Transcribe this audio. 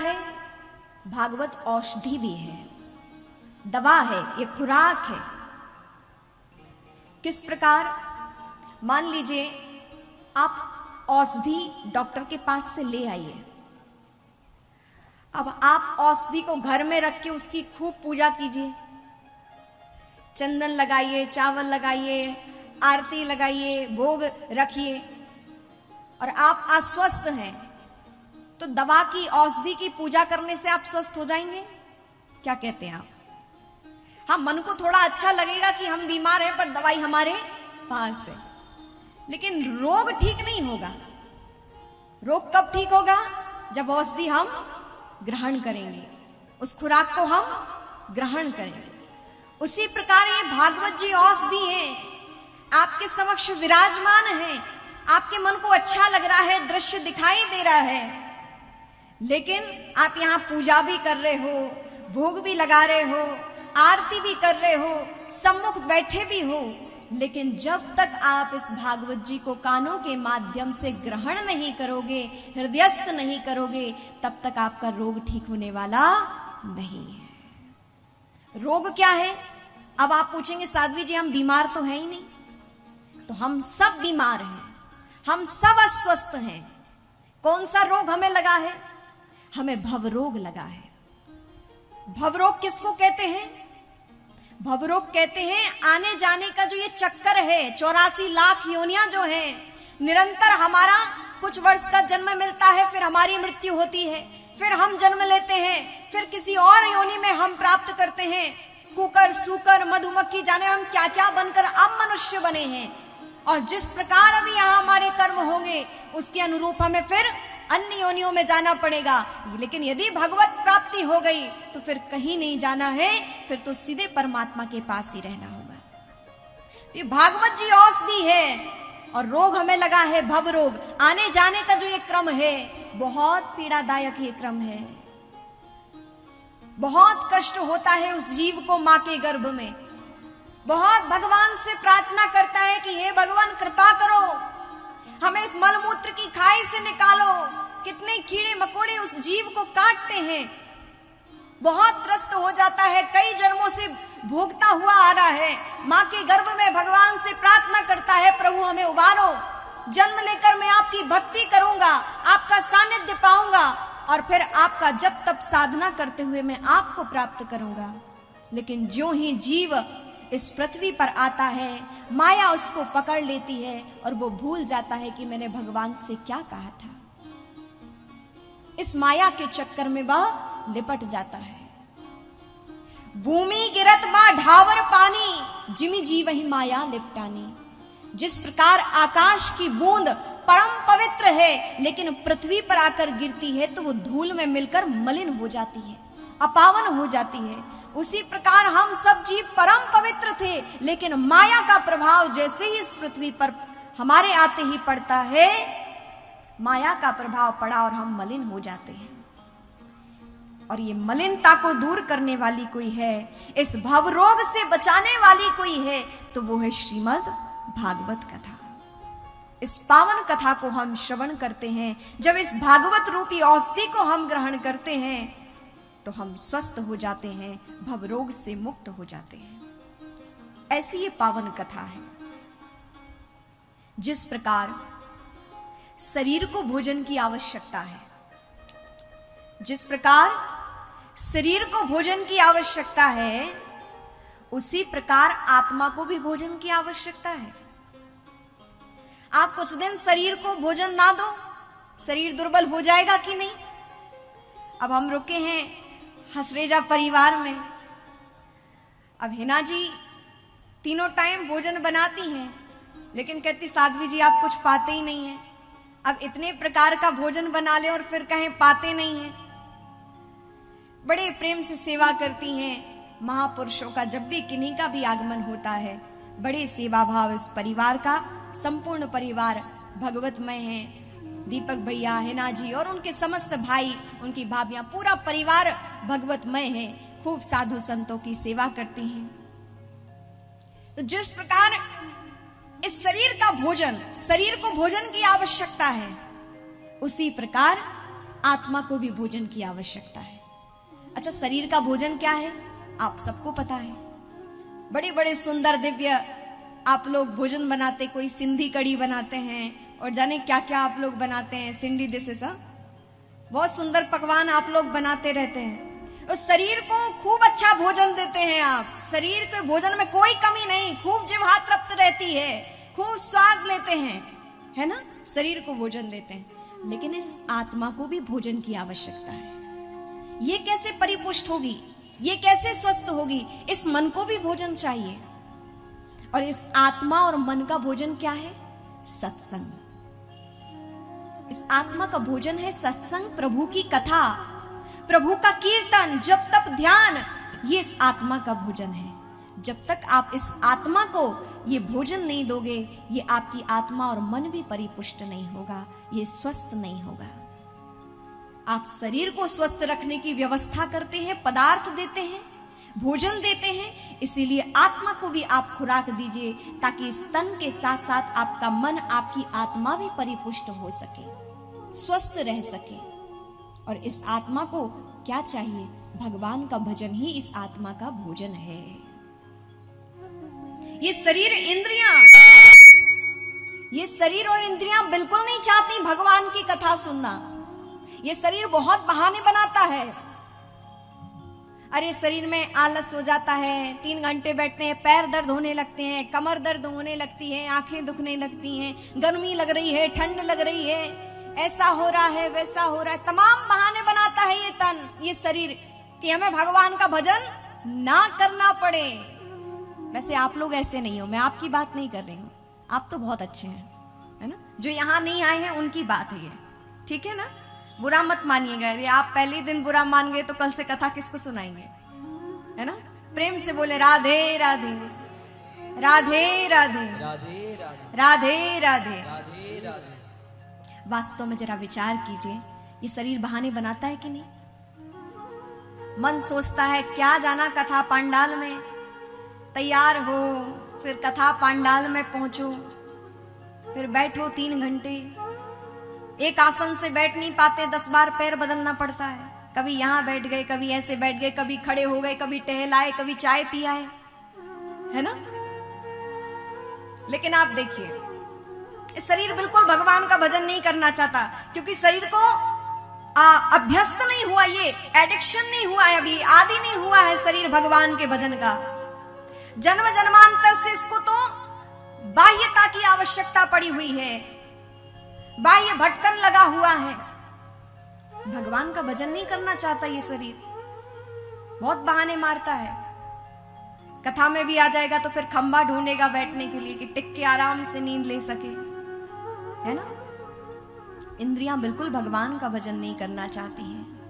है? भागवत औषधि भी है, दवा है, ये खुराक है। किस प्रकार? मान लीजिए आप औषधि डॉक्टर के पास से ले आइए। अब आप औषधि को घर में रख के उसकी खूब पूजा कीजिए, चंदन लगाइए, चावल लगाइए, आरती लगाइए, भोग रखिए, और आप अस्वस्थ हैं, तो दवा की, औषधि की पूजा करने से आप स्वस्थ हो जाएंगे? क्या कहते हैं आप? हाँ, मन को थोड़ा अच्छा लगेगा कि हम बीमार हैं पर दवाई हमारे पास है, लेकिन रोग ठीक नहीं होगा। रोग कब ठीक होगा? जब औषधि हम ग्रहण करेंगे, उस खुराक को हम ग्रहण करेंगे। उसी प्रकार ये भागवत जी औषधि है, आपके समक्ष विराजमान है, आपके मन को अच्छा लग रहा है, दृश्य दिखाई दे रहा है, लेकिन आप यहाँ पूजा भी कर रहे हो, भोग भी लगा रहे हो, आरती भी कर रहे हो, सम्मुख बैठे भी हो, लेकिन जब तक आप इस भागवत जी को कानों के माध्यम से ग्रहण नहीं करोगे, हृदयस्थ नहीं करोगे, तब तक आपका रोग ठीक होने वाला नहीं है। रोग क्या है? अब आप पूछेंगे साध्वी जी हम बीमार तो हैं ही नहीं, तो हम सब बीमार हैं, हम सब अस्वस्थ हैं। कौन सा रोग हमें लगा है? हमें भवरोग लगा है। भवरोग किसको कहते हैं? भवरोग कहते हैं आने जाने का जो ये चक्कर है, 84 लाख योनियां जो है, निरंतर हमारा कुछ वर्ष का जन्म मिलता है, फिर हमारी मृत्यु होती है, फिर हम जन्म लेते हैं, फिर किसी और योनि में हम प्राप्त करते हैं, कुकर, सूकर, मधुमक्खी, जाने हम क्या क्या बनकर अब मनुष्य बने हैं। और जिस प्रकार अभी यहाँ हमारे कर्म होंगे उसके अनुरूप हमें फिर अन्य योनियों में जाना पड़ेगा। लेकिन यदि भगवत प्राप्ति हो गई तो फिर कहीं नहीं जाना है, फिर तो सीधे परमात्मा के पास ही रहना होगा। ये भागवत जी औषधि है, और रोग हमें लगा है भव रोग। आने जाने का जो ये क्रम है बहुत पीड़ादायक ये क्रम है, बहुत कष्ट होता है उस जीव को मां के गर्भ में। बहुत भगवान से प्रार्थना करता है कि हे भगवान कृपा करो, हमें इस मलमूत्र की खाई से निकालो। कितने कीड़े मकोड़े उस जीव को काटते हैं, बहुत त्रस्त हो जाता है, कई जन्मों से भोगता हुआ आ रहा है। मां के गर्भ में भगवान से प्रार्थना करता है प्रभु हमें उबारो, जन्म लेकर मैं आपकी भक्ति करूंगा, आपका सानिध्य पाऊंगा, और फिर आपका जप तप साधना करते हुए मैं आपको प्राप्त करूंगा। लेकिन ज्यों ही जीव इस पृथ्वी पर आता है, माया उसको पकड़ लेती है और वो भूल जाता है कि मैंने भगवान से क्या कहा था। इस माया के चक्कर में वह लिपट जाता है। भूमि गिरत बा ढावर पानी, जिमि जीव ही माया लिपटानी। जिस प्रकार आकाश की बूंद परम पवित्र है, लेकिन पृथ्वी पर आकर गिरती है तो वो धूल में मिलकर मलिन हो जाती है, अपावन हो जाती है। उसी प्रकार हम सब जीव परम पवित्र थे, लेकिन माया का प्रभाव जैसे ही इस पृथ्वी पर हमारे आते ही पड़ता है, माया का प्रभाव पड़ा और हम मलिन हो जाते हैं। और ये मलिनता को दूर करने वाली कोई है, इस भवरोग से बचाने वाली कोई है, तो वो है श्रीमद् भागवत कथा। इस पावन कथा को हम श्रवण करते हैं, जब इस भागवत रूपी औषधि को हम ग्रहण करते हैं तो हम स्वस्थ हो जाते हैं, भवरोग से मुक्त हो जाते हैं। ऐसी ये पावन कथा है। जिस प्रकार शरीर को भोजन की आवश्यकता है, जिस प्रकार शरीर को भोजन की आवश्यकता है, उसी प्रकार आत्मा को भी भोजन की आवश्यकता है। आप कुछ दिन शरीर को भोजन ना दो, शरीर दुर्बल हो जाएगा कि नहीं? अब हम रुके हैं हसरेजा परिवार में। अब हिना जी तीनों टाइम भोजन बनाती हैं, लेकिन कहती साध्वी जी आप कुछ पाते ही नहीं हैं। अब इतने प्रकार का भोजन बना ले और फिर कहें पाते नहीं हैं। बड़े प्रेम से सेवा करती हैं। महापुरुषों का जब भी किन्हीं का भी आगमन होता है, बड़े सेवा भाव इस परिवार का, संपूर्ण परिवार भगवतमय है। दीपक भैया, हिना जी और उनके समस्त भाई, उनकी भाभियां, पूरा परिवार भगवतमय है। खूब साधु संतों की सेवा करती हैं। तो जिस प्रकार इस शरीर का भोजन, शरीर को भोजन की आवश्यकता है, उसी प्रकार आत्मा को भी भोजन की आवश्यकता है। अच्छा, शरीर का भोजन क्या है आप सबको पता है। बड़े बड़े सुंदर दिव्य आप लोग भोजन बनाते, कोई सिंधी कड़ी बनाते हैं और जाने क्या क्या आप लोग बनाते हैं, सिंधी डिशेस, बहुत सुंदर पकवान आप लोग बनाते रहते हैं। और शरीर को खूब अच्छा भोजन देते हैं आप। शरीर के भोजन में कोई कमी नहीं, खूब जिह्वा तृप्त रहती है, खूब स्वाद लेते हैं, है ना, शरीर को भोजन देते हैं। लेकिन इस आत्मा को भी भोजन की आवश्यकता है। ये कैसे परिपुष्ट होगी, ये कैसे स्वस्थ होगी? इस मन को भी भोजन चाहिए। और इस आत्मा और मन का भोजन क्या है? सत्संग। इस आत्मा का भोजन है सत्संग, प्रभु की कथा, प्रभु का कीर्तन, जप तप ध्यान। ये इस आत्मा का भोजन है। जब तक आप इस आत्मा को ये भोजन नहीं दोगे, ये आपकी आत्मा और मन भी परिपुष्ट नहीं होगा, ये स्वस्थ नहीं होगा। आप शरीर को स्वस्थ रखने की व्यवस्था करते हैं, पदार्थ देते हैं, भोजन देते हैं, इसीलिए आत्मा को भी आप खुराक दीजिए, ताकि इस तन के साथ साथ आपका मन, आपकी आत्मा भी परिपुष्ट हो सके, स्वस्थ रह सके। और इस आत्मा को क्या चाहिए? भगवान का भजन ही इस आत्मा का भोजन है। ये शरीर इंद्रियां, ये शरीर और इंद्रियां बिल्कुल नहीं चाहती भगवान की कथा सुनना। ये शरीर बहुत बहाने बनाता है। अरे शरीर में आलस हो जाता है, 3 घंटे बैठते हैं, पैर दर्द होने लगते हैं, कमर दर्द होने लगती है, आंखें दुखने लगती हैं, गर्मी लग रही है, ठंड लग रही है, ऐसा हो रहा है, वैसा हो रहा है। तमाम बहाने बनाता है ये तन, ये शरीर, कि हमें भगवान का भजन ना करना पड़े। वैसे आप लोग ऐसे नहीं हो, मैं आपकी बात नहीं कर रही हूँ, आप तो बहुत अच्छे हैं, है ना। जो यहाँ नहीं आए हैं उनकी बात है ये, ठीक है ना, बुरा मत मानिएगा। ये आप पहले दिन बुरा मान गए तो कल से कथा किसको सुनाएंगे, है ना। प्रेम से बोले राधे राधे, राधे राधे, राधे राधे। वास्तव में जरा विचार कीजिए, ये शरीर बहाने बनाता है कि नहीं? मन सोचता है क्या जाना कथा पंडाल में, तैयार हो, फिर कथा पंडाल में पहुंचो, फिर बैठो 3 घंटे, एक आसन से बैठ नहीं पाते, 10 बार पैर बदलना पड़ता है। कभी यहां बैठ गए, कभी ऐसे बैठ गए, कभी खड़े हो गए, कभी टहलाए, कभी चाय पियाए, है ना। लेकिन आप देखिए, इस शरीर बिल्कुल भगवान का भजन नहीं करना चाहता, क्योंकि शरीर को अभ्यस्त नहीं हुआ, ये एडिक्शन नहीं हुआ है, अभी आदि नहीं हुआ है शरीर भगवान के भजन का। जन्म जन्मांतर से इसको तो बाह्यता की आवश्यकता पड़ी हुई है, बाह्य भटकन लगा हुआ है, भगवान का भजन नहीं करना चाहता ये शरीर, बहुत बहाने मारता है। कथा में भी आ जाएगा तो फिर खंबा ढूंढेगा बैठने के लिए कि टिक के आराम से नींद ले सके, है ना। इंद्रियां बिल्कुल भगवान का भजन नहीं करना चाहती हैं।